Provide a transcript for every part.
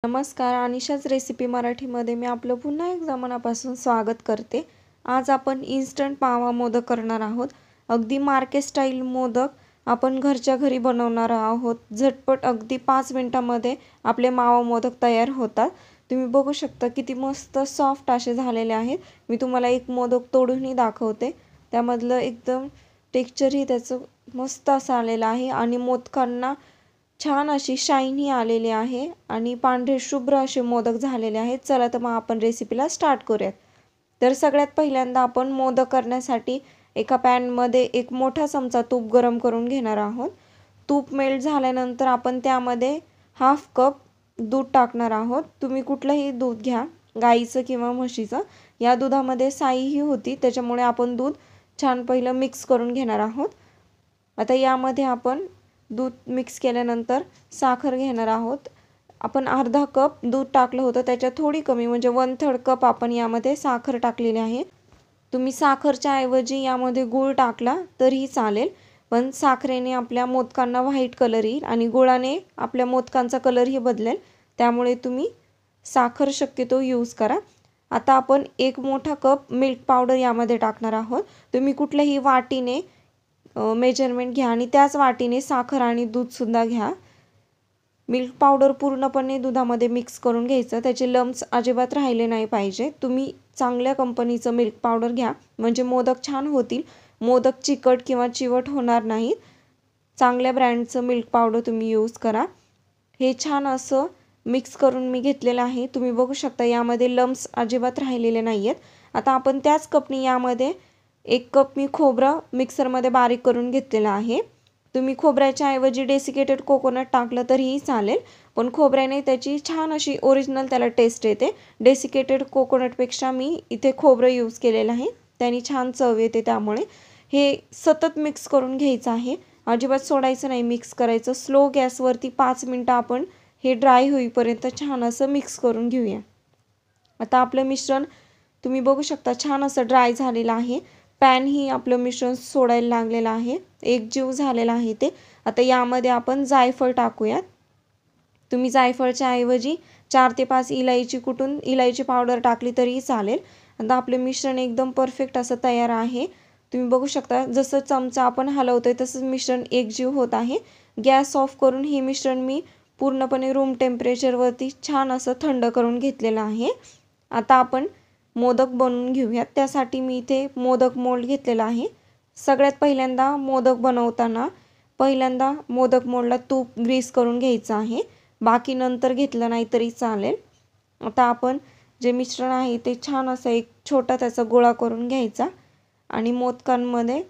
नमस्कार, अनिशाच रेसिपी मराठीमध्ये मी आपलं पुन्हा एकदा मनापासून स्वागत करते। आज आपण इन्स्टंट मावा मोदक करणार आहोत। अगदी मार्केट स्टाईल मोदक आपण घरच्या घरी बनवणार आहोत। झटपट अगदी 5 मिनिटांमध्ये आपले मावा मोदक तयार होतात। तुम्ही बघू शकता किती मस्त सॉफ्ट असे झालेले आहेत। मी तुम्हाला एक मोदक तोडूनही दाखवते। त्यामधलं एकदम टेक्स्चरही त्याचं मस्त असं आलेलं आहे आणि मोदकांना छान अशी शाईन ही आलेली आहे आणि पांढरे शुभ्र असे मोदक झालेले आहेत। चला तर मग आपण रेसिपीला स्टार्ट करूयात। तर सगळ्यात पहिल्यांदा आपण मोदक करण्यासाठी एका पॅन मध्ये एक मोठा चमचा तूप गरम करून घेणार आहोत। तूप मेल्ट झाल्यानंतर आपण त्यामध्ये हाफ कप दूध टाकणार आहोत। तुम्ही कुठलंही दूध घ्या, गाईचं किंवा म्हशीचं। या दुधामध्ये साई ही होती, त्याच्यामुळे आपण दूध छान पहिलं मिक्स करून घेणार आहोत। आता यामध्ये आपण दूध मिक्स केल्यानंतर साखर घेणार आहोत। आपण अर्धा कप दूध टाकलं होतं, त्याच्या थोडी कमी म्हणजे 1/3 कप आपण यामध्ये साखर टाकलेली आहे। तुम्ही साखरच्या ऐवजी यामध्ये गूळ टाकला तरीही चालेल, पण साखरेने आपल्या मोदकांना व्हाईट कलर येईल आणि गुळाने आपल्या मोदकांचा कलरही बदलेल, त्यामुळे तुम्ही साखर शक्यतो यूज करा। आता आपण एक मोठा कप मिल्क पावडर यामध्ये टाकणार आहोत। तुम्ही कुठल्याही वाटीने मेजरमेंट घ्या आणि त्याच वाटीने साखर आणि दूध सुद्धा घ्या। मिल्क पावडर पूर्णपणे दुधामध्ये मिक्स करून घ्यायचं, त्याचे लम्स अजिबात राहिले नाही पाहिजे। तुम्ही चांगल्या कंपनीचं मिल्क पावडर घ्या, म्हणजे मोदक छान होतील। मोदक चिकट किंवा चिवट होणार नाहीत। चांगल्या ब्रँडचं मिल्क पावडर तुम्ही यूज करा। हे छान असं मिक्स करून मी घेतलेलं आहे। तुम्ही बघू शकता यामध्ये लम्स अजिबात राहिलेले नाही आहेत। आता आपण त्याच कपनी यामध्ये 1 कप मी खोबरं मिक्सरमध्ये बारीक करून घेतलेलं आहे। तुम्ही खोबऱ्याच्या ऐवजी डेसिकेटेड कोकोनट टाकलं तरीही चालेल, पण खोबऱ्याने त्याची छान अशी ओरिजिनल त्याला टेस्ट येते। डेसिकेटेड कोकोनटपेक्षा मी इथे खोबरं यूज केलेलं आहे, त्याने छान चव येते। त्यामुळे हे सतत मिक्स करून घ्यायचं आहे, अजिबात सोडायचं नाही, मिक्स करायचं। स्लो गॅसवरती 5 मिनिटं आपण हे ड्राय होईपर्यंत छान असं मिक्स करून घेऊया। आता आपलं मिश्रण तुम्ही बघू शकता छान असं ड्राय झालेलं आहे। पॅन ही आपलं मिश्रण सोडायला लागलेलं आहे, एकजीव झालेला आहे ते। आता यामध्ये आपण जायफळ टाकूयात। तुम्ही जायफळच्या ऐवजी 4 ते 5 इलायची कुटून इलायची पावडर टाकली तरीही चालेल। आता आपले मिश्रण एकदम परफेक्ट असं तयार आहे। तुम्ही बघू शकता जसं चमचा आपण हलवतोय तसंच मिश्रण एकजीव होत आहे। गॅस ऑफ करून हे मिश्रण मी पूर्णपणे रूम टेम्परेचरवरती छान असं थंड करून घेतलेलं आहे। आता आपण मोदक बनवून घेऊयात। त्यासाठी मी इथे मोदक मोल्ड घेतलेला आहे। सगळ्यात पहिल्यांदा मोदक बनवताना मोदक मोल्डला तूप ग्रीस करून घ्यायचं आहे, बाकी नंतर घेतलं नाही तरी चालेल। आता आपण जे मिश्रण आहे ते छान असं एक छोटा त्याचा गोळा करून घ्यायचा आणि मोदकांमध्ये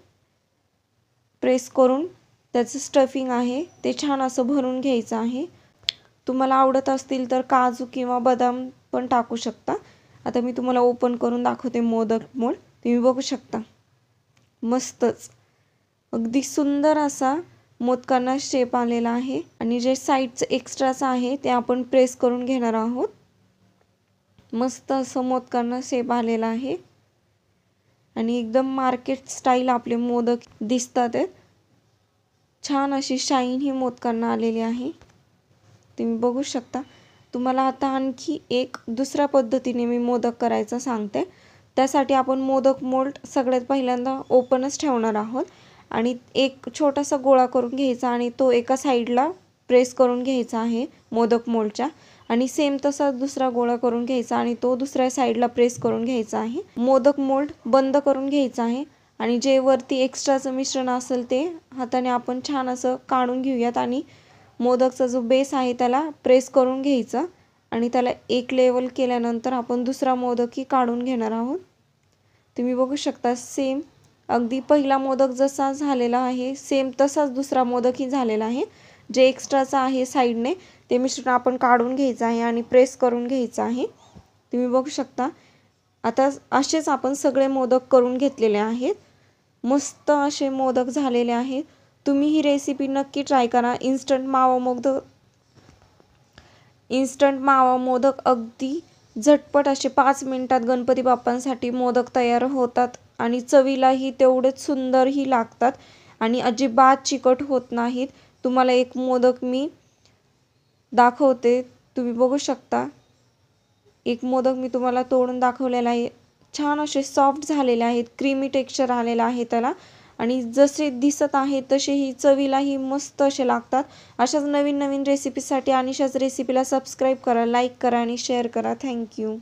प्रेस करून त्याचं स्टफिंग आहे ते छान असं भरून घ्यायचं आहे। तुम्हाला आवडत असतील तर काजू किंवा बदाम पण टाकू शकता। आता मी तुम्हाला ओपन करून दाखवते मोदक मोल्ड। तुम्ही बघू शकता मस्तच अगदी सुंदर असा मोदकांना शेप आलेला आहे आणि जे साइडचं एक्स्ट्राचं आहे ते आपण प्रेस करून घेणार आहोत। मस्त असं मोदकांना शेप आलेला आहे आणि एकदम मार्केट स्टाईल आपले मोदक दिसतात आहेत। छान अशी शाईन ही मोदकांना आलेली आहे, तुम्ही बघू शकता। तुम्हाला आता आणखी एक दुसऱ्या पद्धतीने मी मोदक करायचं सांगते। त्यासाठी आपण मोदक मोल्ड सगळ्यात पहिल्यांदा ओपनच ठेवणार आहोत आणि एक छोटासा गोळा करून घ्यायचा आणि तो एका साईडला प्रेस करून घ्यायचा आहे मोदक मोल्डच्या, आणि सेम तसा दुसरा गोळा करून घ्यायचा आणि तो दुसऱ्या साईडला प्रेस करून घ्यायचा आहे। मोदक मोल्ड बंद करून घ्यायचा आहे आणि जे वरती एक्स्ट्राचं मिश्रण असेल ते हाताने आपण छान असं काढून घेऊयात आणि मोदकचा जो बेस आहे त्याला प्रेस करून घ्यायचं आणि त्याला एक लेवल केल्यानंतर आपण दुसरा मोदकही काढून घेणार आहोत। तुम्ही बघू शकता सेम अगदी पहिला मोदक जसा झालेला आहे सेम तसाच दुसरा मोदकही झालेला आहे। जे एक्स्ट्राचं आहे साईडने ते मिश्रण आपण काढून घ्यायचं आहे आणि प्रेस करून घ्यायचं आहे। तुम्ही बघू शकता आता असेच आपण सगळे मोदक करून घेतलेले आहेत। मस्त असे मोदक झालेले आहेत। तुम्ही ही रेसिपी नक्की ट्राय करा। इन्स्टंट मावा मोदक अगदी झटपट असे 5 मिनिटात गणपती बाप्पांसाठी मोदक तयार होतात आणि चवीलाही तेवढेच सुंदरही लागतात आणि अजिबात चिकट होत नाहीत। तुम्हाला एक मोदक मी दाखवते, तुम्ही बघू शकता, एक मोदक मी तुम्हाला तोडून दाखवलेला आहे. छान असे सॉफ्ट झालेले आहेत, क्रीमी टेक्स्चर आलेलं आहे त्याला आणि जसे दिसत आहेत तसेही चवीलाही मस्त असे लागतात. अशाच नवीन नवीन रेसिपीसाठी अनिशाच रेसिपीला सबस्क्राईब करा, लाईक करा आणि शेअर करा. थँक्यू.